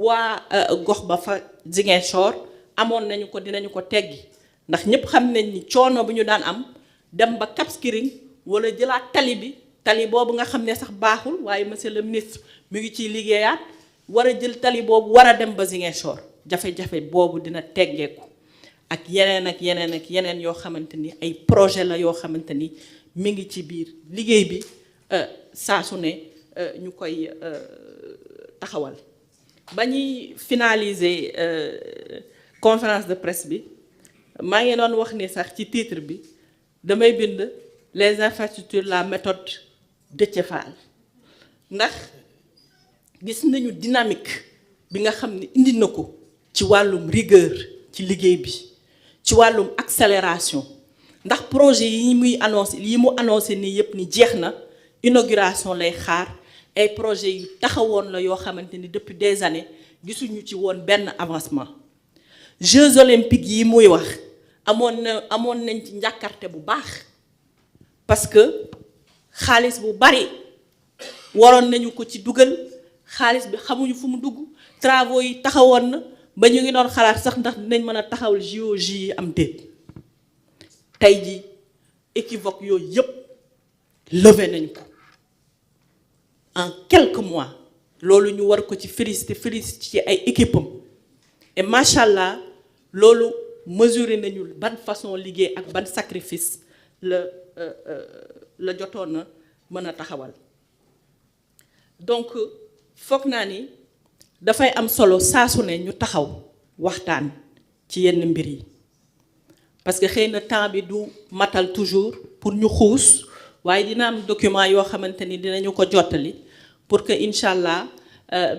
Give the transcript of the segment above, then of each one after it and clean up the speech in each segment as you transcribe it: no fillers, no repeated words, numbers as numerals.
waa gox ba fa Ziguinchor amoon nañu ko dinañu ko teggi ndax ñëpp xam nañ ni coono bu ñu daan am dem ba Cap Skirring wala jëlaat tali bi tali boobu nga xam ne sax baaxul waaye monsieur le ministre mi ngi ciy liggéeyaat war a jël tali boobu war a dem ba Ziguinchor jafe-jafe boobu dina teggeeku ak yeneen yoo xamante ni ay projet la yoo xamante ni mi ngi ci biir liggéey bi saa su ne ñu koy taxawal. ba ñuy finaliser conférence de presse bi maa ngi doon wax ni sax ci titre bi damay bind les infrastructures la méthode Déthié Fall ndax gis nañu dynamique bi nga xam ne indi na ko ci wàllum rigueur ci liggéey bi ci wàllum accélération ndax projet yi mu annoncé nii yëpp ni jeex na inauguration lay xaar ay projets yu taxawoon la yoo xamante ni depuis des années gisuñu ci woon benn avancement Jeux olympiques yi muy wax amoon nañ ci njàkkarte bu baax parce que xaalis bu bari waroon nañu ko ci dugal xaalis bi xamuñu fu mu dugg travaux yi taxawoon na ba ñu ngi doon xalaat sax ndax dinañ mën a taxawal JOJ yi am déet tey ji équivoque yooyu yëpp levé nañ ko en quelques mois loolu ñu war ko ci félicité ci ay équipe am et macha allah loolu mesuré nañu ban façon liggéey ak ban sacrifice la jotoon na mën a taxawal donc foog naa ni dafay am solo saa su ne ñu taxaw waxtaan ci yenn mbir yi parce que xëy na temps bi du matal toujours pour ñu xuus waaye dina am document yoo xamante ni dinañu ko jottali pour que incha allah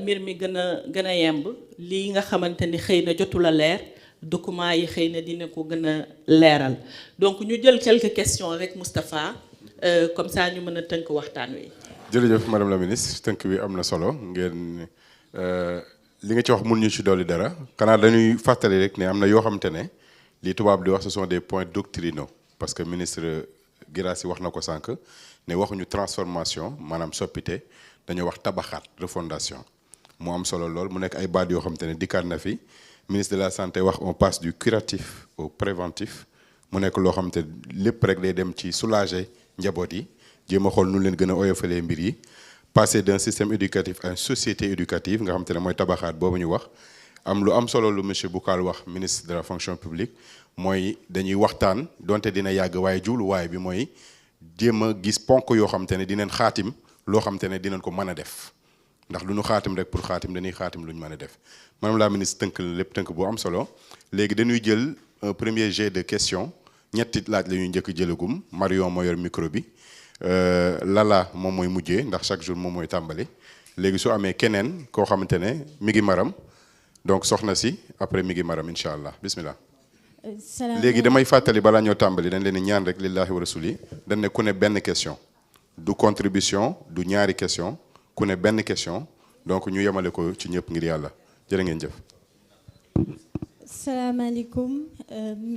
mbir mi gën a yemb lii nga xamante ni xëy na jotul a leer document yi xëy na dina ko gën a leeral donc ñu jël quelques questions rek Moustapha comme ça ñu mën a tënk waxtaan wi. jërëjëf madame la ministre tënk bi am na solo ngeen li nga ci wax mun ñu ci dolli dara xanaa dañuy fàttali rek ne am na yoo xamante ne li tubaab di wax ce sont des points doctrinaux parce que ministre Guirassy wax na ko sànq ne waxuñu transformation maanaam soppite dañoo wax tabaxaat refondation mu am solo lool mu nekk ay baat yoo xamante ne dikkaat na fi ministre de la santé wax on passe du curatif au préventif mu nekk loo xamante ne lépp rek day dem ci soulager njaboot yi jéem a xool nu leen gën a oyofalee mbir yi passer d'un système éducatif à une société éducative nga xamante ne mooy tabaxaat boobu ñu wax am lu am solo lu monsieur Boucal wax ministre de la fonction publique mooy dañuy waxtaan donte dina yàgg waaye jubluwaay bi mooy jéem a gis ponk yoo xamante ne dinañ xaatim loo xamante ne dinañ ko mën a def ndax lu ñu xaatim rek pour xaatim dañuy xaatim lu ñu mën a def madame la ministre tënk la lépp tënk bu am solo léegi dañuy jël un premier jet de questions ñetti laaj la ñuy njëkk jëlagum Marion moo yor micro bi Lala moom mooy mujjee ndax chaque jour moom mooy tàmbali léegi su amee keneen koo xamante ne mi ngi maram donc soxna si après mi ngi maram incha allah bismillah. léegi damay fàttali balaa ñoo tàmbali dañ leen ñaan rek lillahi wa rasuli dañ ne ku ne benn question du contribution du ñaari question ku ne benn question donc ñu yemale ko ci ñëpp ngir yàlla jërë ngeen jëf. salaamaaleykum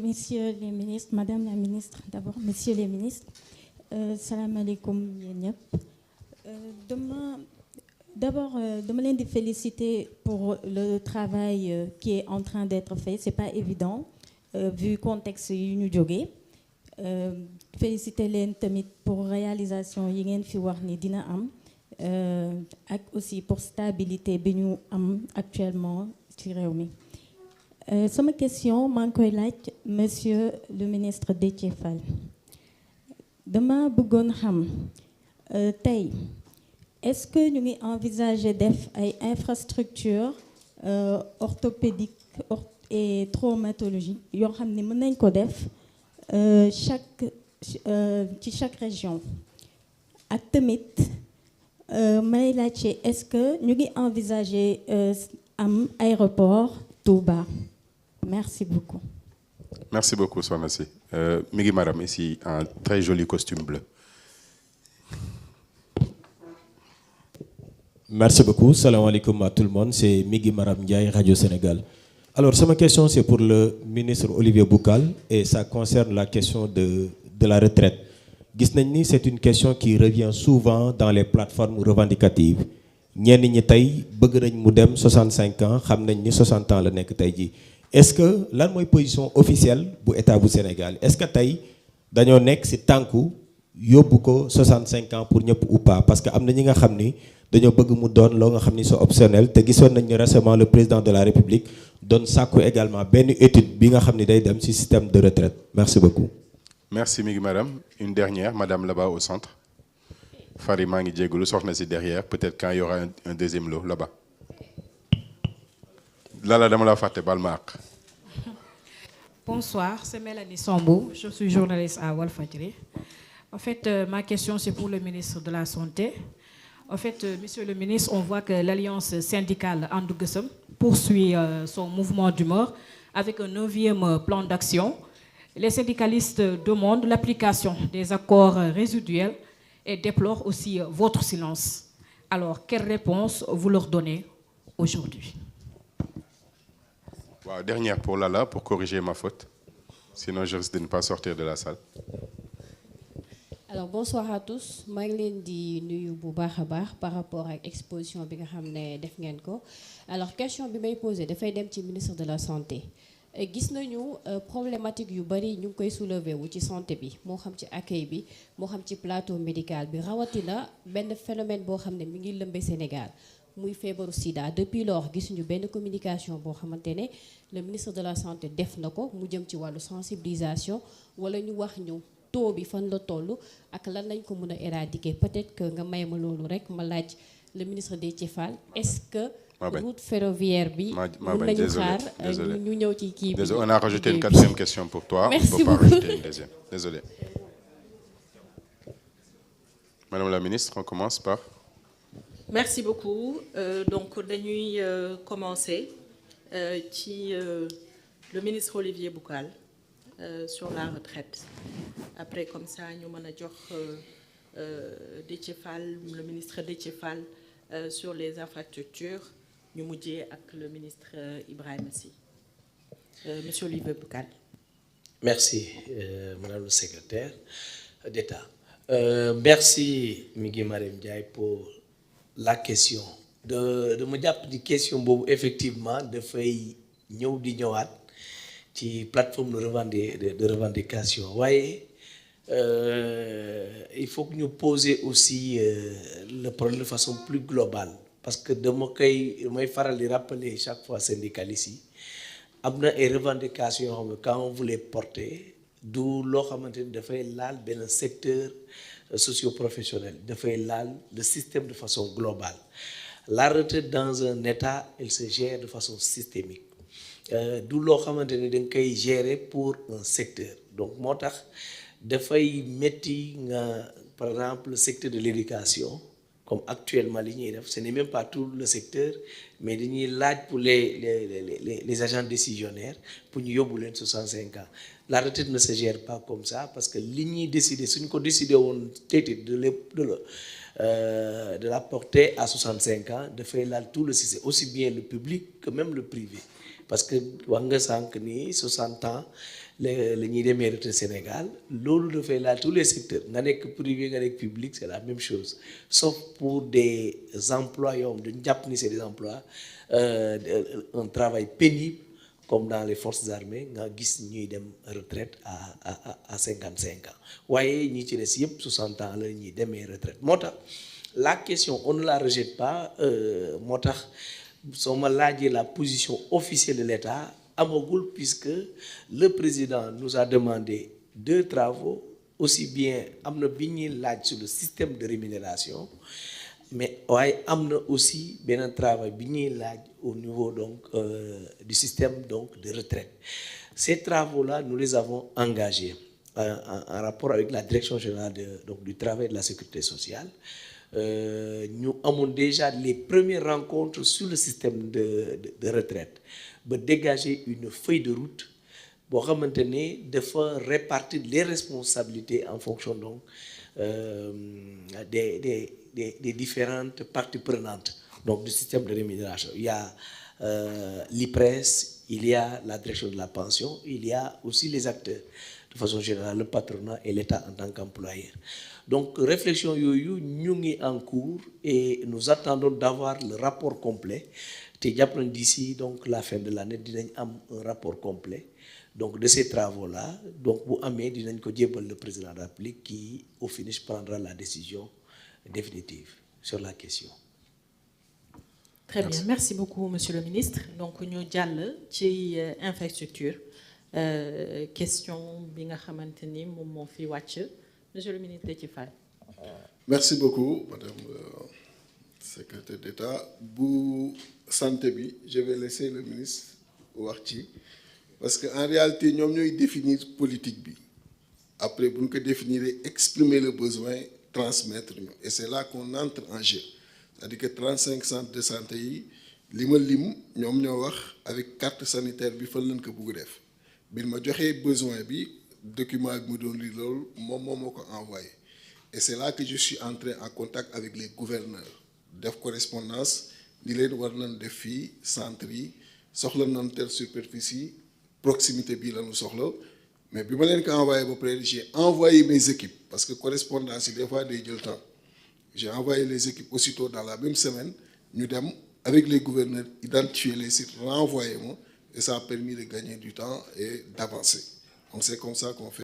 messieurs les ministres madame la ministre d'abord messieurs les ministres salaamaaleykum yéen ñëpp dama leen di féliciter pour le travail qui est en train d'être fait c'est pas évident vu contexte yi ñu jógee féliciter leen tamit pour réalisation yi ngeen fi wax ni dina am ak aussi pour stabilité bi ñu am actuellement ci réew mi sama question maa ngi koy laaj monsieur le ministre Déthié Fall dama bëggoon xam tey est-ce que ñu ngi envisager def ay infrastructures orthopédiques et traumatologie yoo xam ne mën nañ ko def ci chaque région ak tamit may laajte est-ce que ñu ngi envisager am aéroport Touba merci beaucoup. Merci beaucoup soxna si mi ngi maram ici en très joli costume bleu. Merci beaucoup salaamaaleykum à tout le monde c'est Migui Maram Ndiaye Radio Sénégal. Alors sama question c'est pour le ministre Olivier Boucal et ça concerne la question de la retraite. Gis nañ ni c'est une question qui revient souvent dans les plateformes revendicatives ñenn ñi tey bëgg nañ mu dem 65 ans xam nañ ni 60 ans la nekk tey jii est-ce que lan mooy position officielle bu état bu Sénégal est-ce que tey dañoo nekk ci tànku yóbbu ko 65 ans pour ñëpp ou pas parce que am na ñi nga xam ni dañoo bëgg mu doon loo nga xam ni c'est optionnel te gisoon nañ ni récemment le président de la République doon sàkku également benn étude bi nga xam ni day dem ci système de retraite merci beaucoup. Merci Migui Maram. Une dernière, madame là-bas au centre. Fari maa ngi jégalu soxna si derrière peut-être quand il y aura un deuxième lot là-bas. Lala dama la fàtte baal ma àq. Bonsoir, c'est Mélanie Sambou, je suis journaliste à Walfadjri. En fait, ma question c'est pour le ministre de la Santé. En fait, monsieur le ministre, on voit que l'alliance syndicale Andu Gueusseum poursuit son mouvement d'humeur avec un 9e plan d'action. Les syndicalistes demandent l'application des accords résiduels et déplorent aussi votre silence. Alors, quelle réponse vous leur donnez aujourd'hui? Wow, dernière pour Lala, pour corriger ma faute. Sinon, je risque de ne pas sortir de la salle. Alors, bonsoir à tous. Je suis nuyu bu baax a baax par rapport à l'exposition bi nga xam ne def ngeen ko. Alors, question bi may posé dafay dem ci ministre de la Santé. Gis nañu problématique yu bari ñu ngi koy soulever wu ci santé bi moo xam ci accueil bi moo xam ci plateau médical bi rawatina benn phénomène boo xam ne mi ngi lëmbe Sénégal muy feebaru sida depuis lors gisuñu benn communication boo xamante ne le ministre de la Santé def na ko mu jëm ci wàllu sensibilisation wala ñu wax ñu taux bi fan la toll ak lan lañ ko mën a éradiquer peut-être que nga may ma loolu rek ma laaj le ministre Déthié Fall est-ce que route ferroviaire bi mën nañu xaar ñu ñëw ci kii bi. Désolé, on a rajouté une 4e question pour toi. Merci on ne peut pas beaucoup. rajouter une deuxième. Désolé. Madame la ministre, on commence par. Merci beaucoup. Donc dañuy commencer ci le ministre Olivier Boucal sur la retraite. Après comme ça ñu mën a jox Déthié Fall, le ministre Déthié Fall sur les infrastructures. ñu mujjee ak le ministre Ibrahima Sy. Monsieur Olivier Boucal. Merci, Madame le secrétaire d'État. Merci, Migui Maram Ndiaye, pour la question. De ma jàpp di question boobu effectivement dafay ñëw di ñëwaat ci plateforme de revendication waaye il faut que ñu poser aussi le problème de façon plus globale. Parce que damay faral di rappeler chaque fois syndicalistes yi am na ay revendications yoo xam ne quand on vous les porter du loo xamante ni dafay laal benn secteur socio-professionnel dafay laal le système de façon globale. La retraite dans un état elle se gère de façon systémique du loo xamante ni da nga koy gérer pour un secteur donc moo tax dafay métti nga par exemple le secteur de l'éducation. Comme actuellement li ñuy def ce n'est même pas tout le secteur mais dañuy laaj pour les agents décisionnaires pour ñu yóbbu leen 65 ans la retraite ne se gère pas comme ça parce que li ñuy décider suñ ko décider woon tey de la porter à 65 ans dafay laal tout le système aussi bien le public que même le privé parce que wax nga sànq ni 60 ans la ñuy demee retraite Sénégal loolu dafay laal tous les secteurs nga nekk privé nga nekk public c'est la même chose sauf pour des emplois yoo xam dañu jàpp ni c'est des emplois un travail pénible comme dans les forces armées nga gis ñuy dem retraite à 55 ans waaye ñi ci des yëpp 60 ans la ñuy demee retraite moo tax la question on ne la rejette pas moo tax soo ma laajee la position officielle de l'État amagul puisque le président nous a demandé 2 travaux aussi bien am na bi ñuy laaj sur le système de rémunération mais waaye am na aussi beneen travail bi ñuy laaj au niveau donc du système donc de retraite. Ces travaux-là nous les avons engagés en rapport avec la direction générale du travail et de la sécurité sociale. Nous avons déjà les premières rencontres sur le système de retraite ba dégager une feuille de route boo xamante ne dafa répartir les responsabilités en fonction donc des différentes parties prenantes donc du système de rémunération. Il y a l'IPRES, il y a la direction de la pension, il y a aussi les acteurs. de façon générale le patronat et l'État en tant qu'employeur. Donc réflexion yooyu ñu ngi en cours et nous attendons d'avoir le rapport complet te jàpp nañ d'ici donc la fin de l'année dinañ am un rapport complet donc de ces travaux-là. Donc bu amee dinañ ko jébbal le président de la République qui au finish prendra la décision définitive sur la question. Très bien, merci beaucoup monsieur le ministre. Donc ñu jàll ci infrastructure question bi nga xamante ni moom moo fi wàcc monsieur le ministre Déthié Fall. Merci beaucoup madame secrétaire d'État. Bu santé bi je vais laisser le ministre wax ci parce que en réalité ñoom ñooy définir politique bi après bu ñu ko définir exprimer le besoin transmettre ñu et c'est là qu'on entre en jeu. C'est-à-dire que 35 centres de santé yi li ma lim ñoom ñoo wax avec carte sanitaire bi fan lañ ko bugg def bi ma joxee besoin bi document bi mu doon lii loolu moom moo ko envoyé et c'est là que je suis entré en contact avec les gouverneurs def correspondance di leen war nañ def fii centre yi soxla nañ telle superficie proximité bii la ñu soxla mais bi ma leen ko envoyé ba pare j'ai envoyé mes équipes parce que correspondance yi des fois day jël temps. J'ai envoyé les équipes aussitôt dans la même semaine ñu dem avec les gouverneurs identifier les sites renvoyer moi et ça a permis de gagner du temps et d'avancer. Donc c'est comme ça qu'on fait.